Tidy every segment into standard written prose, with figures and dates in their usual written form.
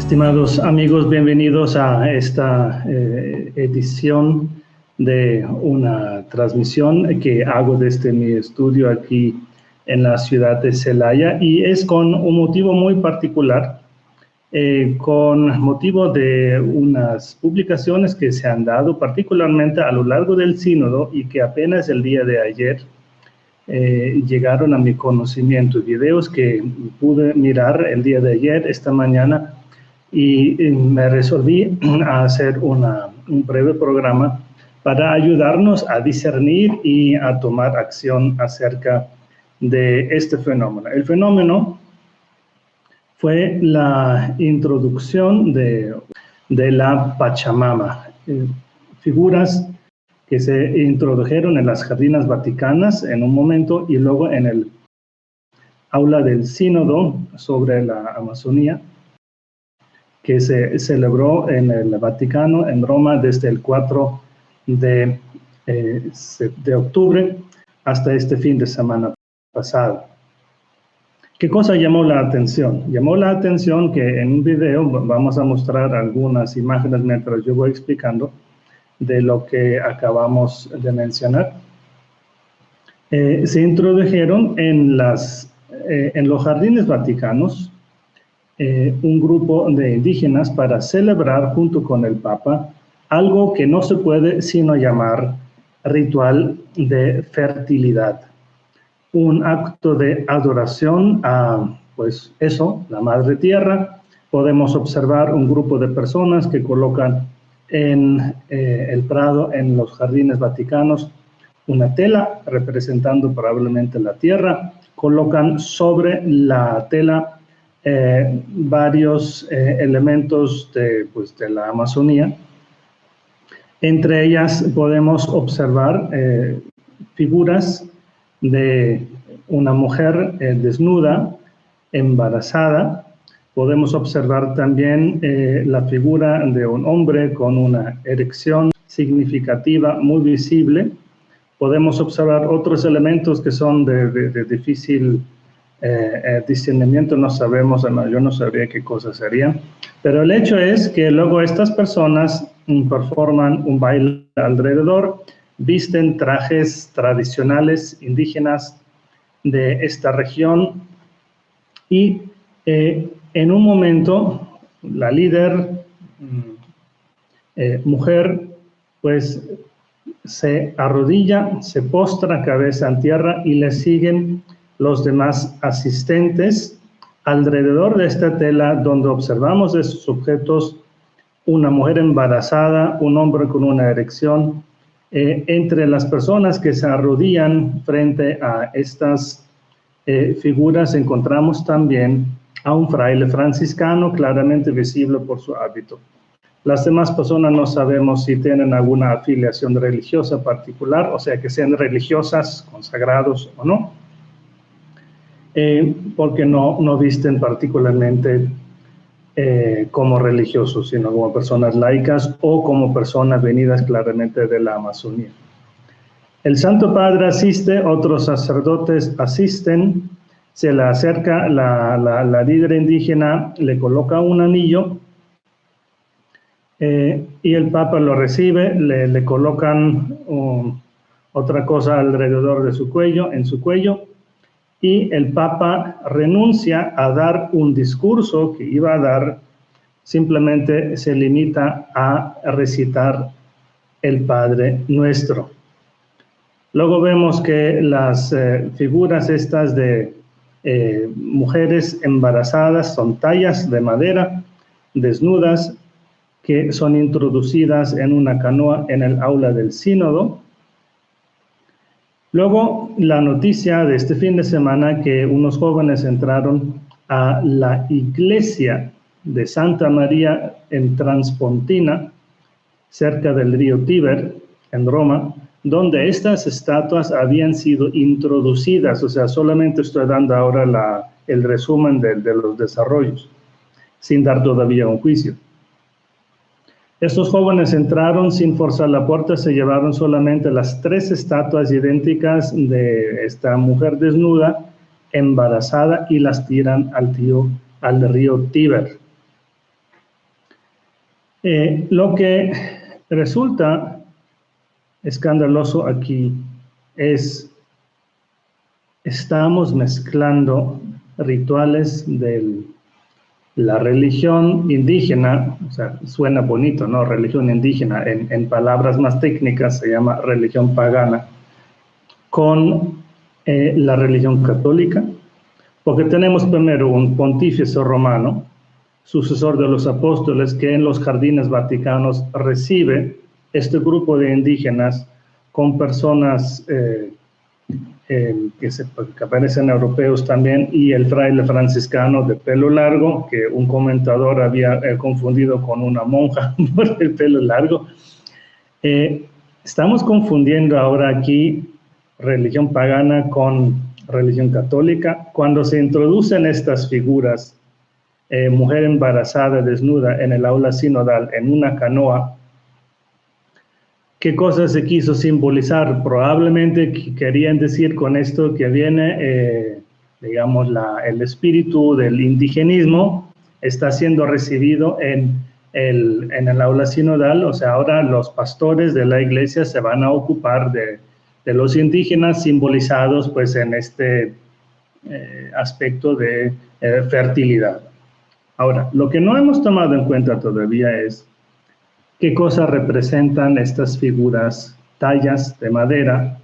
Estimados amigos, bienvenidos a esta edición de una transmisión que hago desde mi estudio aquí en la ciudad de Celaya, y es con un motivo muy particular, con motivo de unas publicaciones que se han dado particularmente a lo largo del sínodo y que apenas el día de ayer llegaron a mi conocimiento, videos que pude mirar el día de ayer, esta mañana, y me resolví a hacer un breve programa para ayudarnos a discernir y a tomar acción acerca de este fenómeno. El fenómeno fue la introducción de la Pachamama, figuras que se introdujeron en las jardinas vaticanas en un momento y luego en el aula del sínodo sobre la Amazonía, que se celebró en el Vaticano, en Roma, desde el 4 de octubre hasta este fin de semana pasado. ¿Qué cosa llamó la atención? Llamó la atención que en un video vamos a mostrar algunas imágenes mientras yo voy explicando de lo que acabamos de mencionar. Se introdujeron en los jardines vaticanos un grupo de indígenas para celebrar junto con el Papa algo que no se puede sino llamar ritual de fertilidad. Un acto de adoración a, pues eso, la Madre Tierra. Podemos observar un grupo de personas que colocan en el prado, en los jardines vaticanos, una tela representando probablemente la tierra. Colocan sobre la tela varios elementos de la Amazonía. Entre ellas podemos observar figuras de una mujer desnuda, embarazada. Podemos observar también la figura de un hombre con una erección significativa, muy visible. Podemos observar otros elementos que son de difícil discernimiento, no sabemos, yo no sabría qué cosas serían, pero el hecho es que luego estas personas performan un baile alrededor, visten trajes tradicionales indígenas de esta región y en un momento la líder mujer pues se arrodilla, se postra cabeza en tierra y le siguen los demás asistentes alrededor de esta tela donde observamos estos objetos, una mujer embarazada, un hombre con una erección. Entre las personas que se arrodillan frente a estas figuras encontramos también a un fraile franciscano claramente visible por su hábito. Las demás personas no sabemos si tienen alguna afiliación religiosa particular, o sea que sean religiosas, consagrados o no, porque no visten particularmente como religiosos, sino como personas laicas o como personas venidas claramente de la Amazonía. El Santo Padre asiste, otros sacerdotes asisten, se le acerca la líder indígena, le coloca un anillo y el Papa lo recibe, le colocan otra cosa alrededor de su cuello, en su cuello, y el Papa renuncia a dar un discurso que iba a dar, simplemente se limita a recitar el Padre Nuestro. Luego vemos que las figuras estas de mujeres embarazadas son tallas de madera, desnudas, que son introducidas en una canoa en el aula del sínodo. Luego, la noticia de este fin de semana que unos jóvenes entraron a la iglesia de Santa María en Transpontina, cerca del río Tíber, en Roma, donde estas estatuas habían sido introducidas, o sea, solamente estoy dando ahora el resumen de los desarrollos, sin dar todavía un juicio. Estos jóvenes entraron sin forzar la puerta, se llevaron solamente las 3 estatuas idénticas de esta mujer desnuda, embarazada, y las tiran al río Tíber. Lo que resulta escandaloso aquí es estamos mezclando rituales de la religión indígena, o sea, suena bonito, ¿no? Religión indígena, en palabras más técnicas se llama religión pagana, con la religión católica, porque tenemos primero un pontífice romano, sucesor de los apóstoles, que en los jardines vaticanos recibe este grupo de indígenas con personas que aparecen europeos también, y el fraile franciscano de pelo largo, que un comentador había confundido con una monja por el pelo largo. Estamos confundiendo ahora aquí religión pagana con religión católica. Cuando se introducen estas figuras, mujer embarazada desnuda en el aula sinodal en una canoa, ¿qué cosa se quiso simbolizar? Probablemente querían decir con esto que viene, digamos, el espíritu del indigenismo está siendo recibido en el aula sinodal. O sea, ahora los pastores de la iglesia se van a ocupar de los indígenas simbolizados pues en este aspecto de fertilidad. Ahora, lo que no hemos tomado en cuenta todavía es qué cosas representan estas figuras, tallas de madera,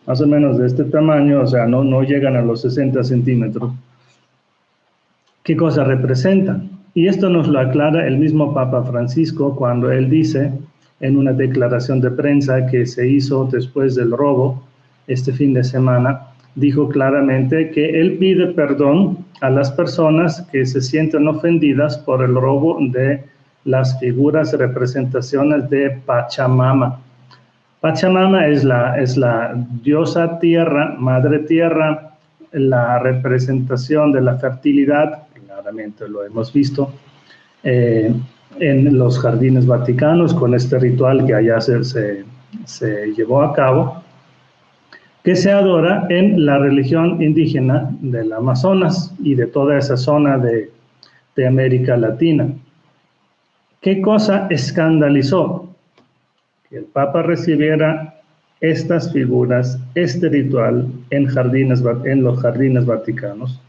más o menos de este tamaño, o sea, no llegan a los 60 centímetros. ¿Qué cosas representan? Y esto nos lo aclara el mismo Papa Francisco cuando él dice en una declaración de prensa que se hizo después del robo este fin de semana, dijo claramente que él pide perdón a las personas que se sienten ofendidas por el robo de las figuras, representaciones de Pachamama. Pachamama es la diosa tierra, madre tierra, la representación de la fertilidad, claramente lo hemos visto en los jardines vaticanos con este ritual que allá se llevó a cabo, que se adora en la religión indígena del Amazonas y de toda esa zona de América Latina. ¿Qué cosa escandalizó? Que el Papa recibiera estas figuras, este ritual en los jardines vaticanos,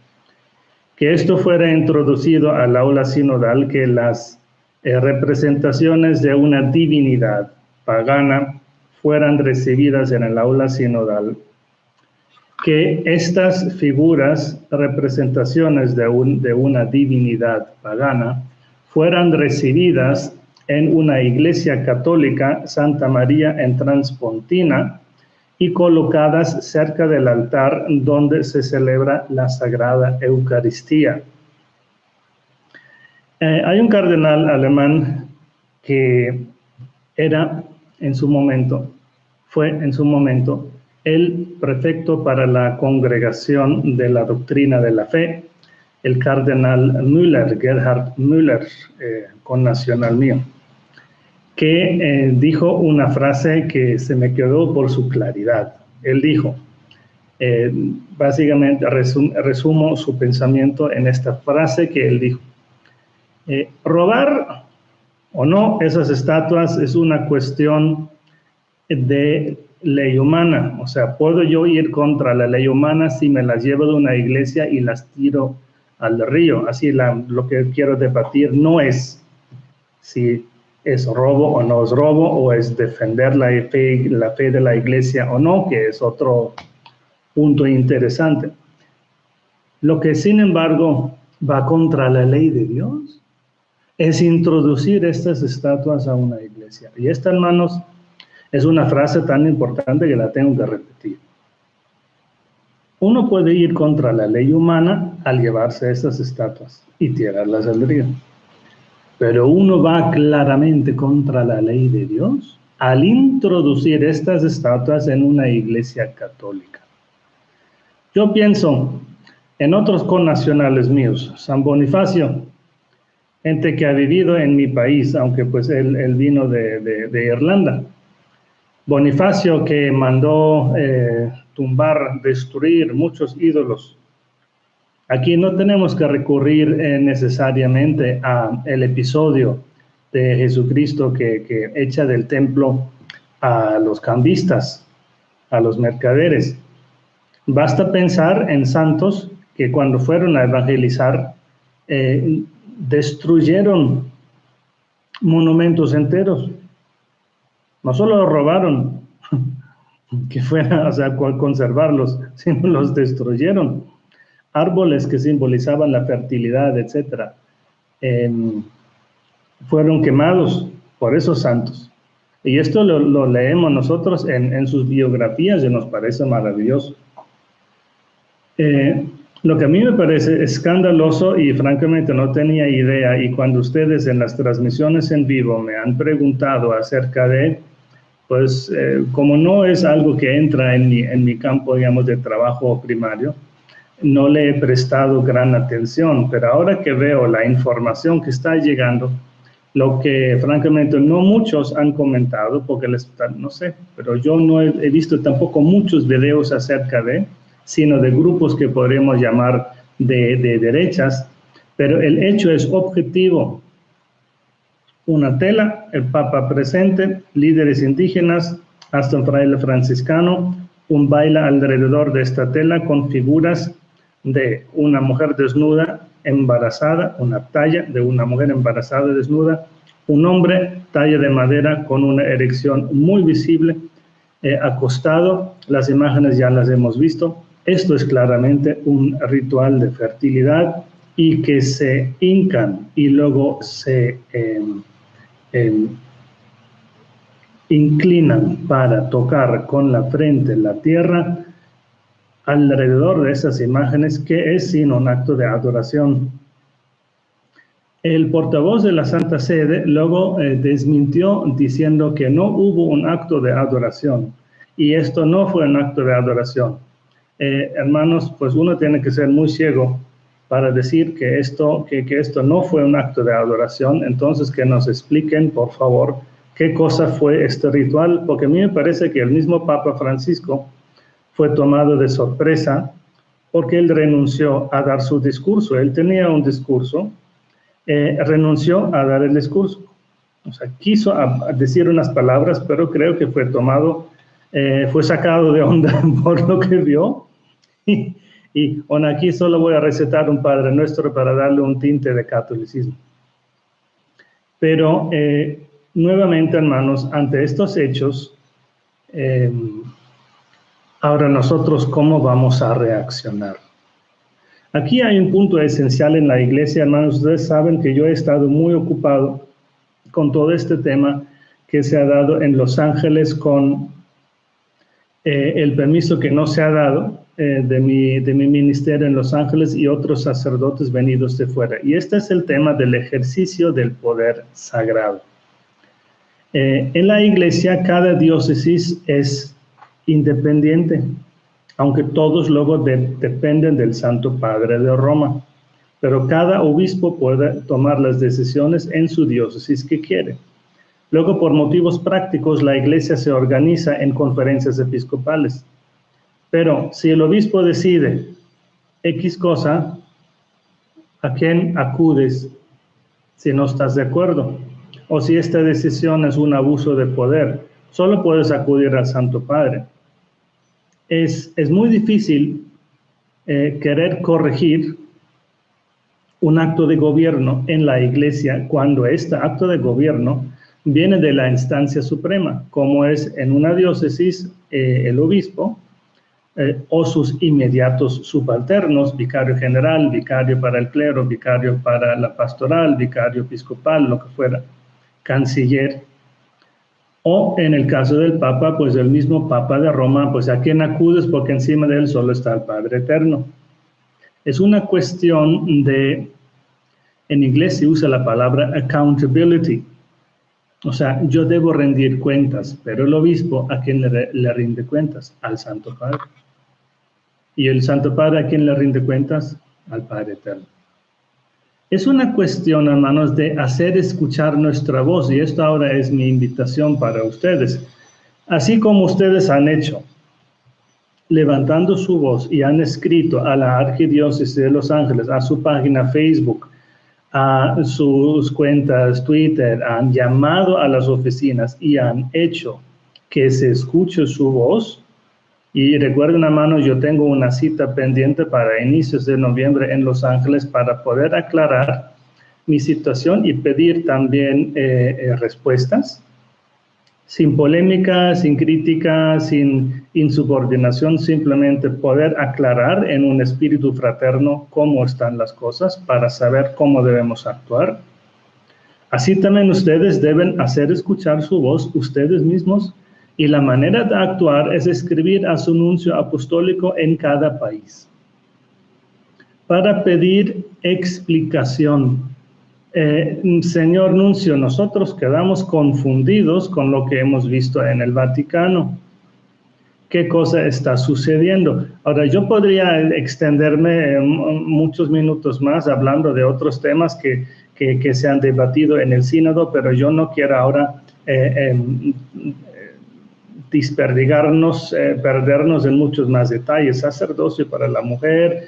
que esto fuera introducido al aula sinodal, que las representaciones de una divinidad pagana fueran recibidas en el aula sinodal, que estas figuras, representaciones de una divinidad pagana, fueran recibidas en una iglesia católica, Santa María en Transpontina, y colocadas cerca del altar donde se celebra la Sagrada Eucaristía. Hay un cardenal alemán que fue en su momento el prefecto para la Congregación de la Doctrina de la Fe, el cardenal Müller, Gerhard Müller, connacional mío, que dijo una frase que se me quedó por su claridad. Él dijo, básicamente resumo su pensamiento en esta frase que él dijo: robar o no esas estatuas es una cuestión de ley humana. O sea, puedo yo ir contra la ley humana si me las llevo de una iglesia y las tiro al río. Así lo que quiero debatir no es si es robo o no es robo, o es defender la fe de la iglesia o no, que es otro punto interesante. Lo que, sin embargo, va contra la ley de Dios es introducir estas estatuas a una iglesia. Y esta, hermanos, es una frase tan importante que la tengo que repetir. Uno puede ir contra la ley humana al llevarse estas estatuas y tirarlas al río. Pero uno va claramente contra la ley de Dios al introducir estas estatuas en una iglesia católica. Yo pienso en otros connacionales míos, San Bonifacio, gente que ha vivido en mi país, aunque pues él vino de Irlanda. Bonifacio, que mandó tumbar, destruir muchos ídolos. Aquí no tenemos que recurrir necesariamente al episodio de Jesucristo que echa del templo a los cambistas, a los mercaderes. Basta pensar en santos que cuando fueron a evangelizar destruyeron monumentos enteros. No solo los robaron, que fuera, o sea, conservarlos, sino los destruyeron. Árboles que simbolizaban la fertilidad, etc., fueron quemados por esos santos. Y esto lo leemos nosotros en sus biografías y nos parece maravilloso. Lo que a mí me parece escandaloso y francamente no tenía idea, y cuando ustedes en las transmisiones en vivo me han preguntado acerca de, pues como no es algo que entra en mi campo, digamos, de trabajo primario, no le he prestado gran atención, pero ahora que veo la información que está llegando, lo que francamente no muchos han comentado, porque no sé, pero yo no he visto tampoco muchos videos acerca de, sino de grupos que podríamos llamar de derechas, pero el hecho es objetivo. Una tela, el Papa presente, líderes indígenas, hasta un fraile franciscano, un baile alrededor de esta tela con figuras de una mujer desnuda, embarazada, una talla de una mujer embarazada desnuda, un hombre, talla de madera con una erección muy visible, acostado. Las imágenes ya las hemos visto. Esto es claramente un ritual de fertilidad y que se hincan y luego se inclinan para tocar con la frente la tierra alrededor de esas imágenes, que es sino un acto de adoración. El portavoz de la Santa Sede luego desmintió diciendo que no hubo un acto de adoración, y esto no fue un acto de adoración. Hermanos, pues uno tiene que ser muy ciego para decir que esto no fue un acto de adoración. Entonces que nos expliquen, por favor, qué cosa fue este ritual, porque a mí me parece que el mismo Papa Francisco fue tomado de sorpresa porque él renunció a dar su discurso. Él tenía un discurso, renunció a dar el discurso. O sea, quiso decir unas palabras, pero creo que fue tomado, fue sacado de onda por lo que vio. Y bueno, aquí solo voy a recitar un Padre Nuestro para darle un tinte de catolicismo. Pero nuevamente, hermanos, ante estos hechos, ahora nosotros, ¿cómo vamos a reaccionar? Aquí hay un punto esencial en la iglesia, hermanos. Ustedes saben que yo he estado muy ocupado con todo este tema que se ha dado en Los Ángeles con el permiso que no se ha dado de mi ministerio en Los Ángeles y otros sacerdotes venidos de fuera. Y este es el tema del ejercicio del poder sagrado. En la iglesia, cada diócesis es independiente, aunque todos luego dependen del Santo Padre de Roma. Pero cada obispo puede tomar las decisiones en su diócesis que quiere. Luego, por motivos prácticos, la iglesia se organiza en conferencias episcopales. Pero si el obispo decide X cosa, ¿a quién acudes si no estás de acuerdo? O si esta decisión es un abuso de poder, solo puedes acudir al Santo Padre. Es muy difícil querer corregir un acto de gobierno en la iglesia cuando este acto de gobierno viene de la instancia suprema, como es en una diócesis el obispo o sus inmediatos subalternos, vicario general, vicario para el clero, vicario para la pastoral, vicario episcopal, lo que fuera, canciller. O en el caso del Papa, pues el mismo Papa de Roma, pues a quien acudes porque encima de él solo está el Padre Eterno. Es una cuestión de, en inglés se usa la palabra accountability. O sea, yo debo rendir cuentas, pero el obispo, ¿a quién le rinde cuentas? Al Santo Padre. ¿Y el Santo Padre a quién le rinde cuentas? Al Padre Eterno. Es una cuestión, hermanos, de hacer escuchar nuestra voz, y esto ahora es mi invitación para ustedes. Así como ustedes han hecho, levantando su voz y han escrito a la Arquidiócesis de Los Ángeles, a su página Facebook, a sus cuentas Twitter, han llamado a las oficinas y han hecho que se escuche su voz. Y recuerden, hermanos, yo tengo una cita pendiente para inicios de noviembre en Los Ángeles para poder aclarar mi situación y pedir también respuestas, sin polémica, sin crítica, sin insubordinación, simplemente poder aclarar en un espíritu fraterno cómo están las cosas para saber cómo debemos actuar. Así también ustedes deben hacer escuchar su voz ustedes mismos, y la manera de actuar es escribir a su nuncio apostólico en cada país para pedir explicación. Señor nuncio, nosotros quedamos confundidos con lo que hemos visto en el Vaticano. ¿Qué cosa está sucediendo? Ahora, yo podría extenderme muchos minutos más hablando de otros temas que se han debatido en el sínodo, pero yo no quiero ahora perdernos en muchos más detalles. Sacerdocio para la mujer,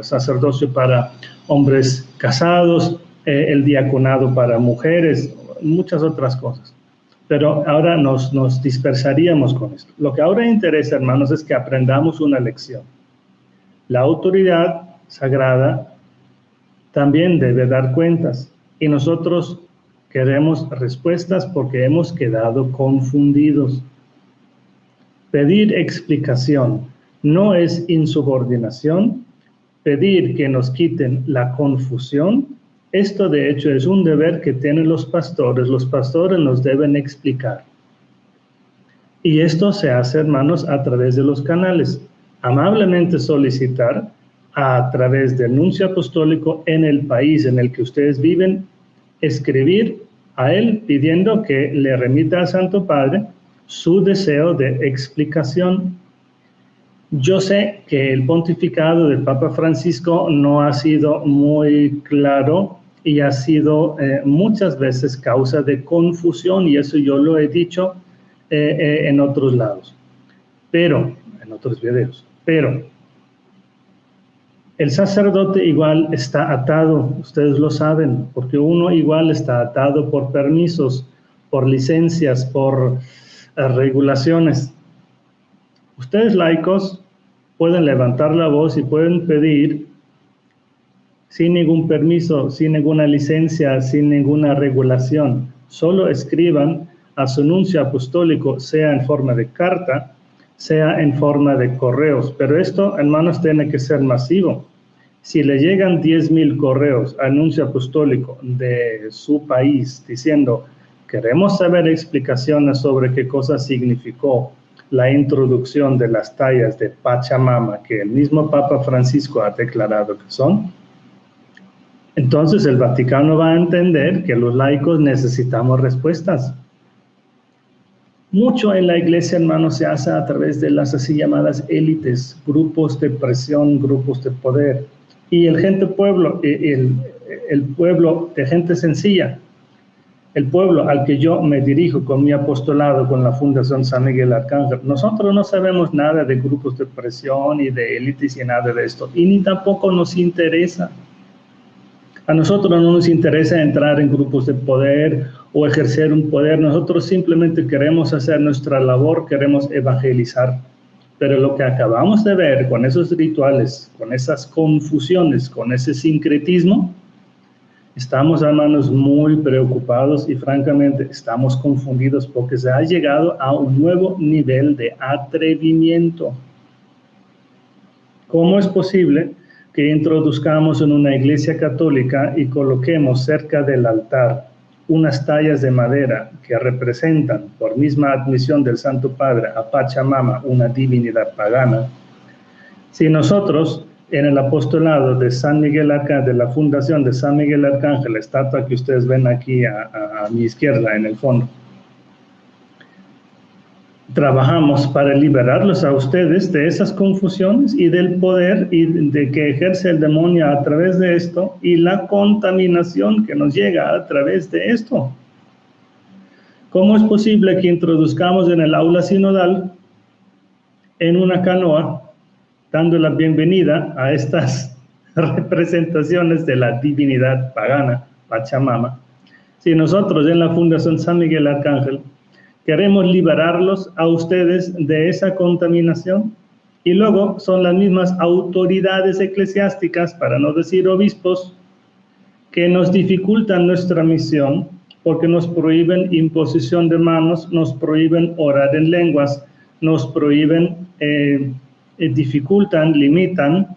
sacerdocio para hombres casados, el diaconado para mujeres, muchas otras cosas. Pero ahora nos dispersaríamos con esto. Lo que ahora interesa, hermanos, es que aprendamos una lección. La autoridad sagrada también debe dar cuentas, y nosotros queremos respuestas porque hemos quedado confundidos. Pedir explicación no es insubordinación. Pedir que nos quiten la confusión, esto de hecho es un deber que tienen los pastores. Los pastores nos deben explicar. Y esto se hace, hermanos, a través de los canales. Amablemente solicitar a través del nuncio apostólico en el país en el que ustedes viven, escribir a él pidiendo que le remita al Santo Padre su deseo de explicación. Yo sé que el pontificado del Papa Francisco no ha sido muy claro y ha sido muchas veces causa de confusión, y eso yo lo he dicho en otros lados, en otros videos. Pero el sacerdote igual está atado, ustedes lo saben, porque uno igual está atado por permisos, por licencias, por regulaciones. Ustedes laicos pueden levantar la voz y pueden pedir sin ningún permiso, sin ninguna licencia, sin ninguna regulación. Solo escriban a su nuncio apostólico, sea en forma de carta, sea en forma de correos. Pero esto, hermanos, tiene que ser masivo. Si le llegan 10,000 correos al nuncio apostólico de su país diciendo, queremos saber explicaciones sobre qué cosa significó la introducción de las tallas de Pachamama, que el mismo Papa Francisco ha declarado que son, entonces el Vaticano va a entender que los laicos necesitamos respuestas. Mucho en la iglesia, hermanos, se hace a través de las así llamadas élites, grupos de presión, grupos de poder, y el pueblo de gente sencilla, el pueblo al que yo me dirijo con mi apostolado, con la Fundación San Miguel Arcángel. Nosotros no sabemos nada de grupos de presión y de élites y nada de esto, y ni tampoco nos interesa. A nosotros no nos interesa entrar en grupos de poder o ejercer un poder. Nosotros simplemente queremos hacer nuestra labor, queremos evangelizar. Pero lo que acabamos de ver con esos rituales, con esas confusiones, con ese sincretismo, estamos, hermanos, muy preocupados y francamente estamos confundidos porque se ha llegado a un nuevo nivel de atrevimiento. ¿Cómo es posible que introduzcamos en una iglesia católica y coloquemos cerca del altar unas tallas de madera que representan, por misma admisión del Santo Padre, a Pachamama, una divinidad pagana? Si nosotros, en el apostolado de San Miguel Arcángel, de la Fundación de San Miguel Arcángel, la estatua que ustedes ven aquí a mi izquierda en el fondo, trabajamos para liberarlos a ustedes de esas confusiones y del poder y de que ejerce el demonio a través de esto y la contaminación que nos llega a través de esto. ¿Cómo es posible que introduzcamos en el aula sinodal, en una canoa, dando la bienvenida a estas representaciones de la divinidad pagana, Pachamama. Si nosotros en la Fundación San Miguel Arcángel queremos liberarlos a ustedes de esa contaminación, y luego son las mismas autoridades eclesiásticas, para no decir obispos, que nos dificultan nuestra misión porque nos prohíben imposición de manos, nos prohíben orar en lenguas, nos prohíben, dificultan, limitan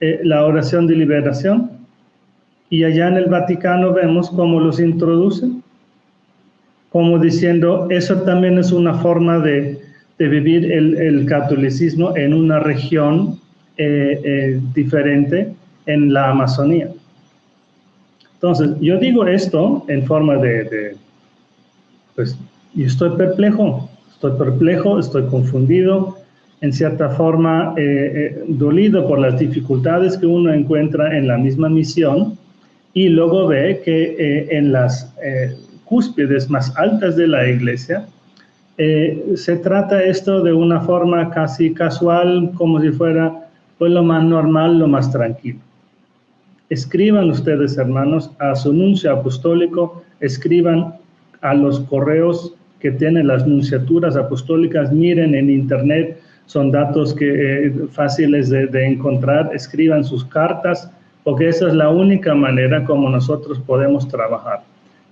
la oración de liberación. Y allá en el Vaticano vemos cómo los introducen, como diciendo, eso también es una forma de vivir el catolicismo en una región diferente en la Amazonía. Entonces, yo digo esto en forma pues, yo estoy perplejo, estoy confundido, en cierta forma dolido por las dificultades que uno encuentra en la misma misión, y luego ve que en las cúspides más altas de la iglesia se trata esto de una forma casi casual, como si fuera pues, lo más normal, lo más tranquilo. Escriban ustedes, hermanos, a su nuncio apostólico, escriban a los correos que tienen las nunciaturas apostólicas, miren en internet, son datos fáciles de encontrar, escriban sus cartas, porque esa es la única manera como nosotros podemos trabajar.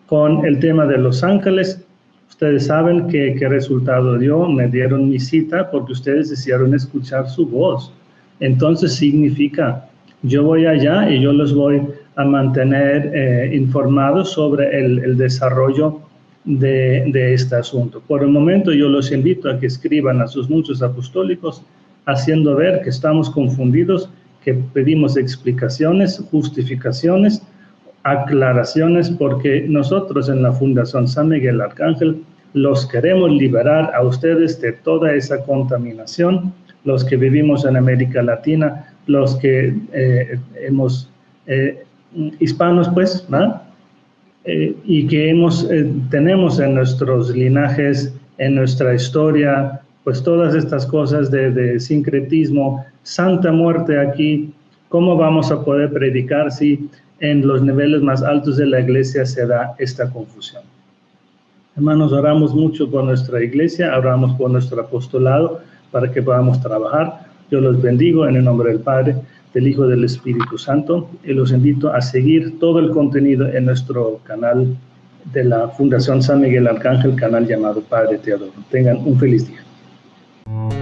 Con el tema de Los Ángeles, ustedes saben qué resultado dio, me dieron mi cita porque ustedes hicieron escuchar su voz. Entonces significa, yo voy allá y yo los voy a mantener informados sobre el desarrollo de este asunto. Por el momento yo los invito a que escriban a sus nuncios apostólicos, haciendo ver que estamos confundidos, que pedimos explicaciones, justificaciones, aclaraciones, porque nosotros en la Fundación San Miguel Arcángel los queremos liberar a ustedes de toda esa contaminación, los que vivimos en América Latina, los que hispanos, pues, ¿no? Y que tenemos en nuestros linajes, en nuestra historia, pues todas estas cosas de sincretismo, Santa Muerte aquí. ¿Cómo vamos a poder predicar si en los niveles más altos de la iglesia se da esta confusión? Hermanos, oramos mucho por nuestra iglesia, oramos por nuestro apostolado para que podamos trabajar. Yo los bendigo en el nombre del Padre, del Hijo y del Espíritu Santo, y los invito a seguir todo el contenido en nuestro canal de la Fundación San Miguel Arcángel, canal llamado Padre Te Adoro. Tengan un feliz día.